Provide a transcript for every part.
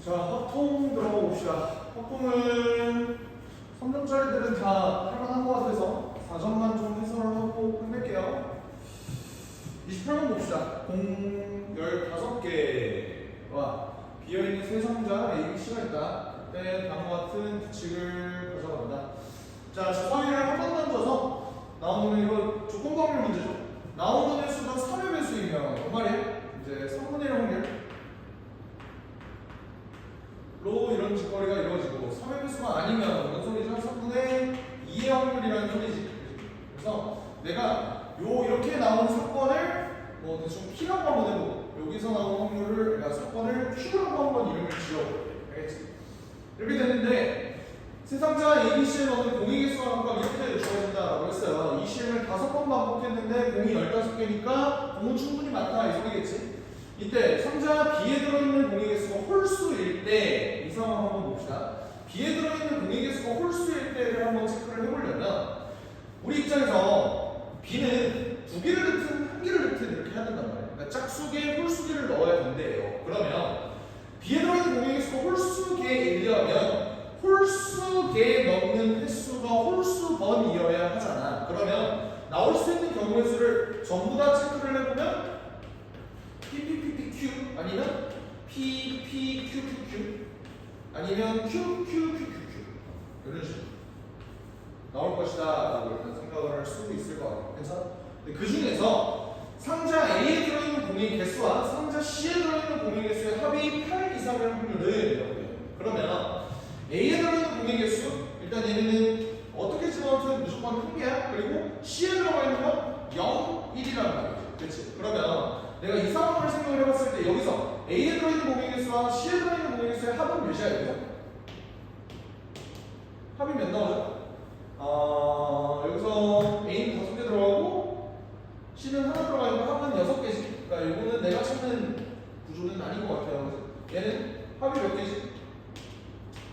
자, 합통 들어가 봅시다. 합통은 3점짜리들은 다 할만한 것 같아서 4점만 좀 해설을 하고 끝낼게요. 28번 봅시다. 공 15개와 비어있는 세 상자 ABC가 있다. 그때 다음과 같은 규칙을 가져갑니다. 자, 주사위를 한 번 던져서 나오는 이거 조건법률 문제죠. 나오는 횟수가 3의 배수이면 그 말이에요. 이제 3분의 1 확률 로 이런 짓거리가 이루어지고 3의 배수가 아니면 무슨 소리죠? 3분의 2의 확률이라는 소리지. 그래서 내가 이렇게 나온 사건을 뭐 대충 P라고 한번 해보고 여기서 나온 확률을 내가 사건을 Q라고 한번 이름을 지어볼게. 알겠지? 이렇게 됐는데 세상자 ABC에 넣는 공의 개수가 아까 이렇게 주어진다라고 했어요. 이 시험을 5번 반복했는데 공이 15개니까 공은 충분히 많다 이 소리겠지? 이때 상자 B에 들어있는 공의 개수가 홀수일 때 이 상황 한번 봅시다. B에 들어있는 공의 개수가 홀수일 때를 한번 체크를 해보려면 우리 입장에서 B는 2개를 넣든 1개를 넣든 이렇게 해야 된단 말이에요. 그러니까 짝수개, 홀수개를 넣어야 된대요. 그러면 B에 들어있는 공의 개수가 홀수개이려면 홀수개 넣는 횟수가 홀수번이어야 하잖아. 그러면 나올 수 있는 경우의 수를 전부 다 체크를 해보면 PPPPQ 아니면 PPQQQ 아니면 QQQQQ 이런 식으로 나올 것이다 라고 일단 생각을 할 수 있을 것 같아요. 괜찮아? 근데 그 중에서 상자 A에 들어있는 공의 개수와 상자 C에 들어있는 공의 개수의 합이 8 이상의 확률을 이라고요. 그러면 A에 들어있는 공의 개수 일단 얘는 어떻게 집어넣든 무조건 큰 개야. 그리고 C에 들어가 있는 건 0, 1이라는 말이죠. 그렇지? 그러면 내가 이 상황을 생각을 해봤을 때 여기서 A에 들어있는 공의 개수와 C에 들어있는 공의 개수의 합은 몇이야 되죠? 합이 몇 나오죠? 여기서 A는 5개 들어가고 C는 하나 들어가 있고 합은 6개지. 그러니까 이거는 내가 찾는 구조는 아닌 것 같아요. 그래서 얘는 합이 몇 개지?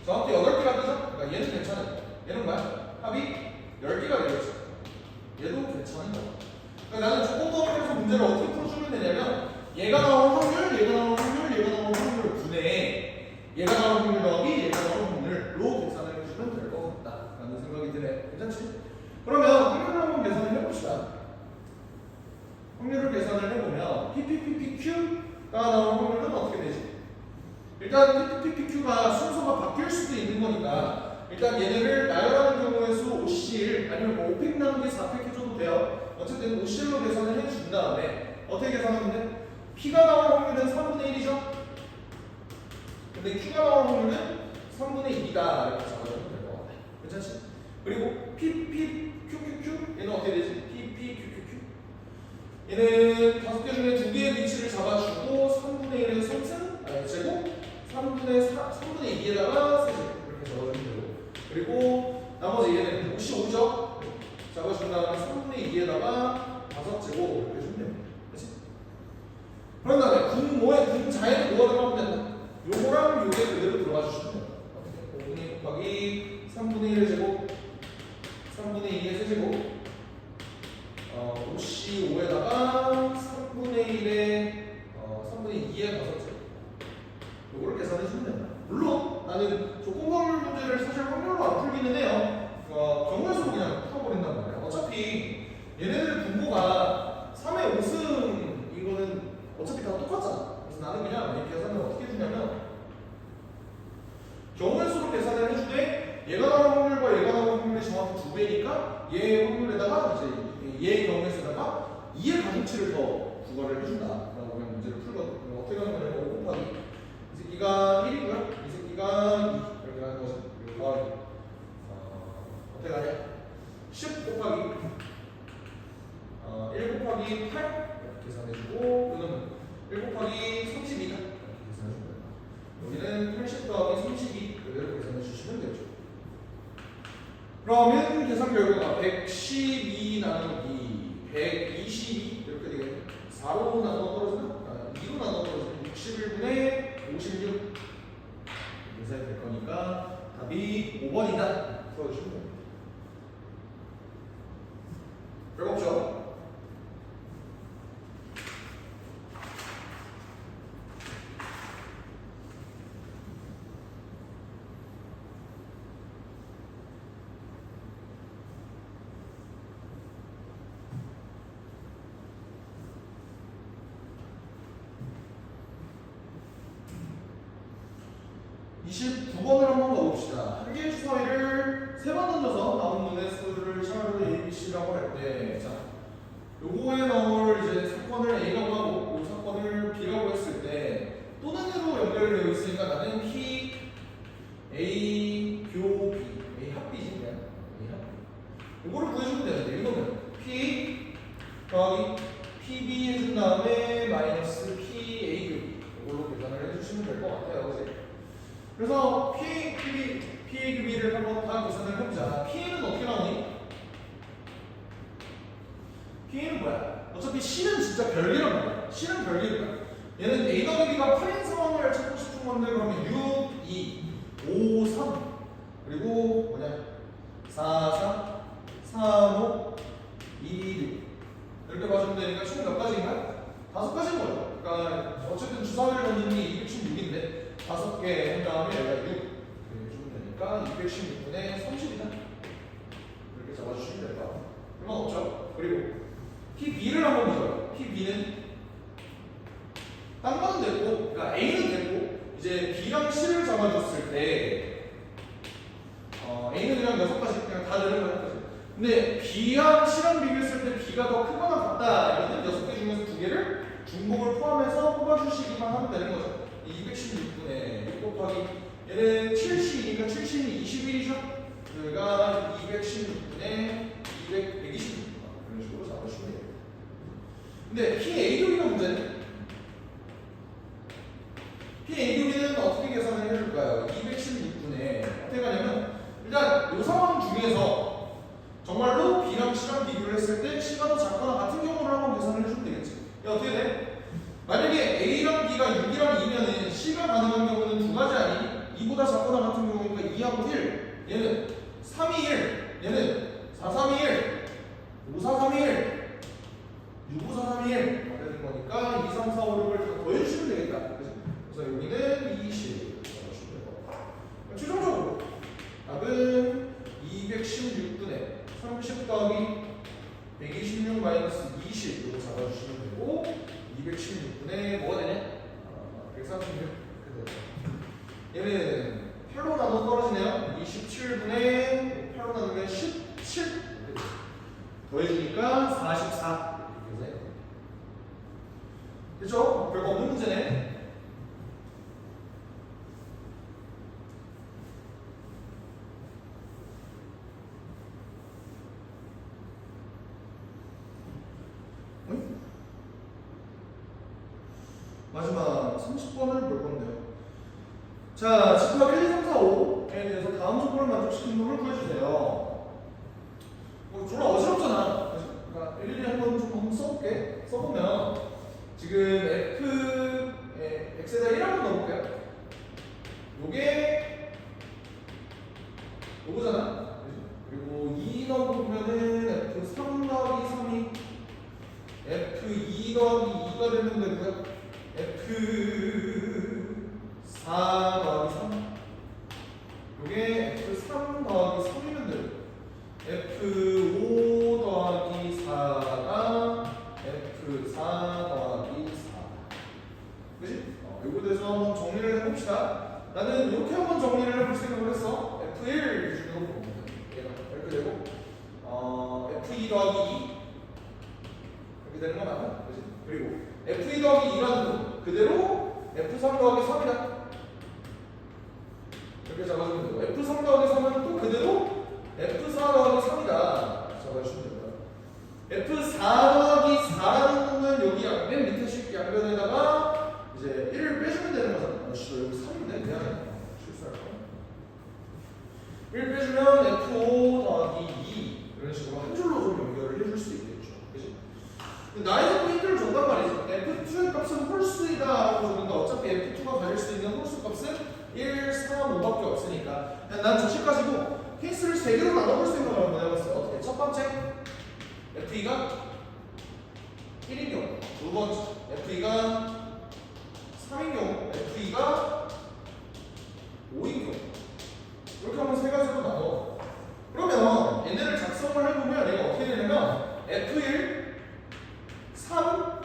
정확히 8개가 되죠? 그러니까 얘는 괜찮아요. 얘는 뭐야? 합이 10개가 되겠죠. 얘도 괜찮은 거야. 그러니까 나는 조건법을 해서 문제를 어떻게 풀어주면 되냐면 얘가 나온 확률, 얘가 나온 확률, 얘가 나온 확률을 분해해. 얘가 나온 확률 더하기 얘가 나온 확률로 계산을 해주면 될 것 같다 라는 생각이 드네. 괜찮지? 그러면 확률을 한번 계산을 해봅시다. 확률을 계산을 해보면 PPPQ가 나온 확률은 어떻게 되지? 일단 PPPQ가 순서가 바뀔 수도 있는 거니까 일단 얘네를 나열하는 경우의 수 5실 아니면 뭐 5팩 나누기 4팩 해줘도 돼요. 어쨌든 5실로 계산을 해준 다음에 어떻게 계산하면 돼? P가 나올 확률은 3분의 1이죠? 근데 Q가 나올 확률은 3분의 2다 이렇게 잡아주면 될 것 같아. 괜찮지? 그리고 PPQQQ 얘는 어떻게 되지? PPQQQ 얘는 5개 중에 2개의 위치를 잡아주고 3분의 1의 3승 제곱 3분의 2에다가 세제곱 이렇게 적어주면 되고 그리고 나머지 얘는 55죠? 잡아준 다음에 3분의 2에다가 5제곱 이렇게 해주면 됩니다. 그치? 그런 다음에 분모에 분자에는 뭐가 들어가면 된다? 요거랑 요게 그대로 들어가 주시면 됩니다. 5분의 2 곱하기 3분의 1의 제곱 3분의 2의 세제곱 55에다가 3분의 1의 3분의 2의 5제곱 요거를 계산해 주면 된다. 물론 나는 조건법률 문제를 사실 확률로 안 풀기는 해요. 경우의 수로 그냥 풀어버린단 말이야. 어차피 얘네들의 분모가 3의 5승 이거는 어차피 다 똑같잖아. 그래서 나는 그냥 이 계산을 어떻게 해주냐면 경우의 수로 계산을 해주되 얘가 나온 확률과 얘가 나온 확률이 정확히 2배니까 얘의 확률에다가 이제 얘의 경우의 수에다가 2의 가중치를 더 부과를 해준다 라고 그냥 문제를 풀거든. 어떻게 하는 거냐면 5 곱하기 이 새끼가 1이고요 이 새끼가 2 이렇게 하는 거죠. 그리고 더하기 어떻게 하냐 10 곱하기 1 곱하기 8 이렇게 계산해주고 이거는 1 곱하기 32가 이렇게 계산해주면 됩니다. 여기는 80 더하기 32 그대로 계산해주시면 되죠. 그러면 계산 결과가 112 나누기 122 이렇게 되겠네. 4로 나눠 떨어지면 2로 나눠 떨어지면 61분의 56 계산이 될 거니까 답이 5번이다 풀어주시면 됩니다. 별거 없죠? 세 번 던져서 나온 문의 수를 차로 A, B, C라고 할 때, 자, 요거에 넣을 이제 사건을 A라고 하고, 이 사건을 B라고 했을 때, 또는으로 연결되어 있으니까 나는 P, A, 교, B, A 합비지, 그냥. A 합비. 요거를 구해주면 되는데, 이거는 P 더하기 PB 해준 다음에 마이너스 PA 교 B. 이걸로 계산을 해주시면 될 것 같아요. 그치? 그래서 PA 교 B를 한번 다 계산을 해보자. P는 어떻게 나오니? P는 뭐야? 어차피 C는 진짜 별개란 말이야. C는 별개니까. 얘는 A 더하기 B가 8인 상황을 찾고 싶은 건데, 그러면 6, 2, 5, 3 그리고 뭐냐 4, 4, 3, 5, 2, 6 이렇게 봐주면 되니까 총 몇 가지인가? 5가지인 거죠. 그러니까 어쨌든 주사위를 던지는 게 216인데 5개 한 다음에 여기가 6 이렇게 주면 되니까 216분의 30이다. 이렇게 잡아주시면 될 것 같아요. 그만 없죠? 그리고 PB를 한번 보죠. PB는 딴 거는 됐고, 그러니까 A는 됐고, 이제 B랑 C를 잡아줬을 때, A는 그냥 6가지, 그냥 다 되는 거야. 근데 B랑 C랑 비교했을 때 B가 더 크거나 같다. 이거는 6개 중에서 2개를 중복을 포함해서 뽑아주시기만 하면 되는 거죠. 216분의 6 곱하기, 얘는 70이니까 70이 21이죠? 그러니까 216분의 126. 이런 식으로 잡아주시면 돼요. 근데 PA 교비가 문제는? PA 교비는 어떻게 계산을 해줄까요? 216분에 어떻게 가냐면 일단 이 상황 중에서 정말로 B랑 C랑 비교를 했을 때 C가 더 작거나 같은 경우를 한번 계산을 해주면 되겠지. 어떻게 돼? 만약에 A랑 B가 6이랑 2면은 C가 가능한 경우는 두 가지 아니? 2보다 작거나 같은 경우니까 2하고 1 얘는 3이 1 얘는 4, 3이 1 5, 4, 3이 1 6, 5, 4, 3이 1 이렇게 되는 거니까 2, 3, 4, 5, 6을 다 더해주시면 되겠다. 그래서 여기는 20 최종적으로 답은 216분의 30 더하기 126 마이너스 20 이거 잡아주시면 되고 216분의 뭐가 되냐? 136 얘는 8로 나눠 떨어지네요. 27분의 8로 나누면 17 더해주니까 44 이렇게 해서 그죠? 별거 없는 문제네. 마지막 30번을 볼 건데요. 자, 집합 1, 2, 3, 4, 5에 대해서 다음 조건을 만족시키는 놈을 구해주세요. 졸라 어지럽잖아. 그러니까 일일이 한번 좀 써볼게. 써보면 지금 X에다 1 한번 넣어볼게요. 요게 요거잖아. 그리고 2 넣어보면은 F3 더하기 3이 F2 더하기 2가 되면 되고요. F4 더하기 3 요게 F3 더하기 3이면 되고 F5 더하기 4가 F4 더하기 4 그치? 요거에 대해서 한번 정리를 해봅시다. 나는 이렇게 한번 정리를 해볼 생각을 했어. F1 기준으로 보면 얘가 이렇게 되고 F2 더하기 2 이렇게 되는 거 맞아? 그치? 그리고 F2 더하기 2라는 건 그대로 F3 더하기 3이다. 이렇게 잡아주면 되고 F3 더하기 3은 또 그대로 F4 더하기 3이다. 잡아주시면 됩니다. F4 더하기 4라는 놈은 여기 맨 밑에 식 양변에다가 이제 1을 빼주면 되는 거잖아. 여기 3인데 미안해. 실수할 거야. 1 빼주면 F5 더하기 2 이런 식으로 한 줄로 좀 연결을 해줄 수 있겠죠. 그치? 나에게 포인트를 줬단 말이죠. F2의 값은 홀수이다 라고 줬는데 어차피 F2가 가질 수 있는 홀수 값은 1, 3, 5밖에 없으니까 난 저식 가지고 케이스를 3개로 나눠볼 생각을 한번 해봤어요. 어떻게? 첫 번째 F2가 1인 경우, 두 번째 F2가 3인 경우, F2가 5인 경우 이렇게 하면 세 가지로 나눠. 그러면 얘네를 작성을 해보면 얘가 어떻게 되냐면 F1 3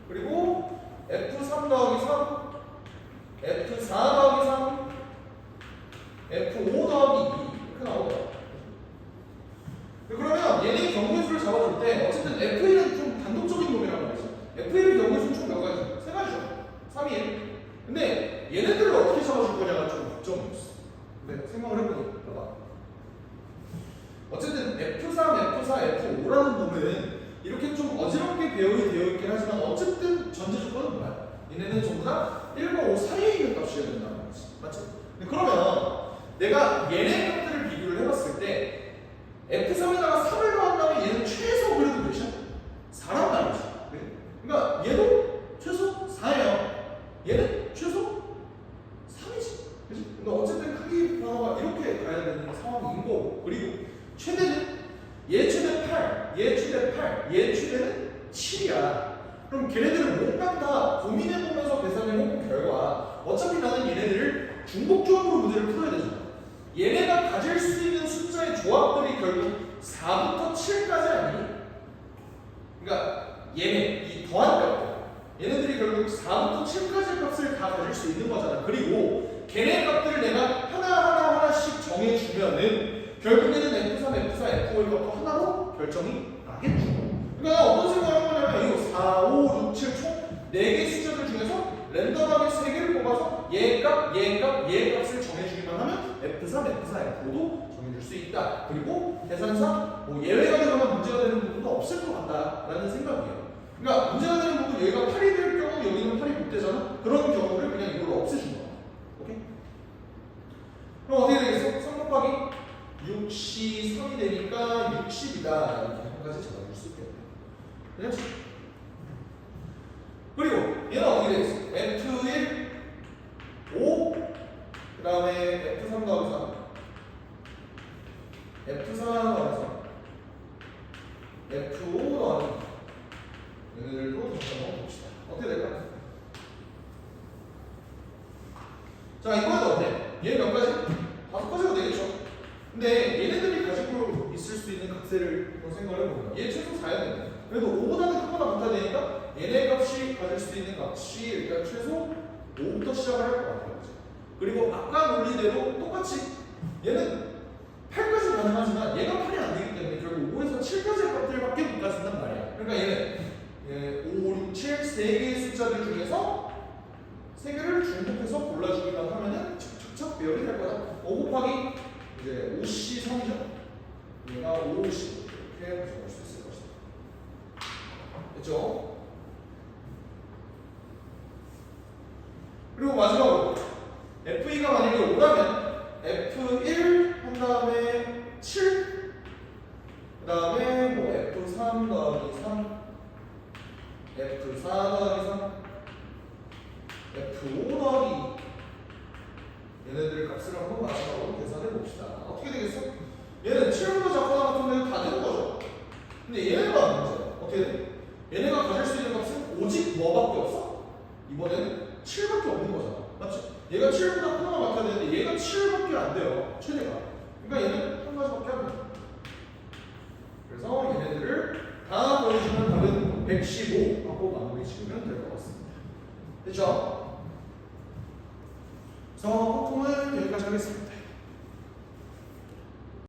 그리고 F3 더하기 3 F4 더하기 3 F5 더하기 2 이렇게 나오죠. F4, F5라는 놈은 이렇게 좀 어지럽게 배열이 되어 있긴 하지만 어쨌든 전제 조건은 뭐야? 얘네는 전부 다 1과 5 사이에 있는 값이어야 된다는 거지. 맞지? 근데 그러면 내가 얘네 값들을 비교를 해봤을 때 F3에다가 3을 더한 다음에 얘는 최소 그래도 몇이야? 4란 말이지. 그래? 그러니까 얘도 최소 4예요. 얘는 최소 3이지. 그치? 근데 어쨌든 크기 변화가 이렇게 가야 되는 상황인 거고. 그리고 최대는 얘 최대 8, 얘 최대 8, 얘 최대는 7이야. 그럼 걔네들을 뭔가 다 고민해보면서 계산을 해본 결과 어차피 나는 얘네들을 중복조합으로 문제를 풀어야 되잖아. 얘네가 가질 수 있는 숫자의 조합들이 결국 4부터 7까지 아니니? 그러니까 얘네, 이 더한 값들 얘네들이 결국 4부터 7까지 값을 다 가질 수 있는 거잖아. 그리고 걔네 값들을 내가 하나씩 정해주면은 결국에는 F3, F4, F5의 값도 하나로 결정이 나겠죠. 그러니까 어떤 생각을 하냐면 이거 4, 5, 6, 7 총 4개의 숫자들 중에서 랜덤하게 3개를 뽑아서 얘 값, 얘 값, 얘 값을 정해주기만 하면 F3, F4, F5도 정해줄 수 있다. 그리고 계산상 뭐 예외가 되거나 문제가 되는 부분도 없을 것 같다라는 생각이에요. 그러니까 문제가 되는 부분 여기가 8이 될 경우 여기는 8이 못 되잖아. 그런 경우를 그냥 이걸로 없애준 거야. 오케이? 그럼 어떻게 되겠어? 3 곱하기 6이 3이 되니까 60이다. 이렇게 한 가지 잡아줄 수 있겠네. 그렇지? 그리고 얘는 어떻게 되겠어? F1, 5, 그 다음에 F3 더하기 3, F4 더하기 3, F5 더하기 3. 얘네들도 다시 한번 봅시다. 어떻게 될까? 자, 이번에는 어때? 얘 몇 가지? 5가지가 되겠죠? 근데 얘네들이 가지고 있을 수 있는 값을 생각을 해보면 얘 최소 4야 되네. 그래도 5보다는 크거나 같아야 되니까 얘네 값이 가질 수 있는 값이 일단 최소 5부터 시작을 할 것 같아요. 그리고 아까 논리대로 똑같이 얘는 8까지 가능하지만 얘가 8이 안 되기 때문에 결국 5에서 7까지의 값들밖에 못 가진단 말이야. 그러니까 얘는 5, 6, 7 3개의 숫자들 중에서 3개를 중복해서 골라주기만 하면은 착착착 배열이 될 거다. 5 곱하기 이제 5C 3이죠. 얘가 5C 이렇게 적을 수 있을 것이다. 됐죠? 그리고 마지막으로 F2가 만약에 5라면 F1 한 다음에 7, 그 다음에 뭐 F3 더하기 3, F4 더하기 3, F5 더하기 얘네들 값을 한번 마지막으로 계산해 봅시다. 어떻게 되겠어? 얘는 7보다 작거나 같은데 다 되는 거죠. 근데 얘네가 문제야. 어떻게 돼? 얘네가 가질 수 있는 값은 오직 뭐밖에 없어? 이번에는 7밖에 없는 거잖아. 맞지? 얘가 7보다 크거나 같아야 되는데 얘가 7밖에 안 돼요. 최대가. 그러니까 얘는 한 가지밖에 안 돼. 그래서 얘네들을 다 보여주면 답은 115 하고 마무리 지으면 될 것 같습니다. 됐죠? 그래서 통은 여기까지 하겠습니다.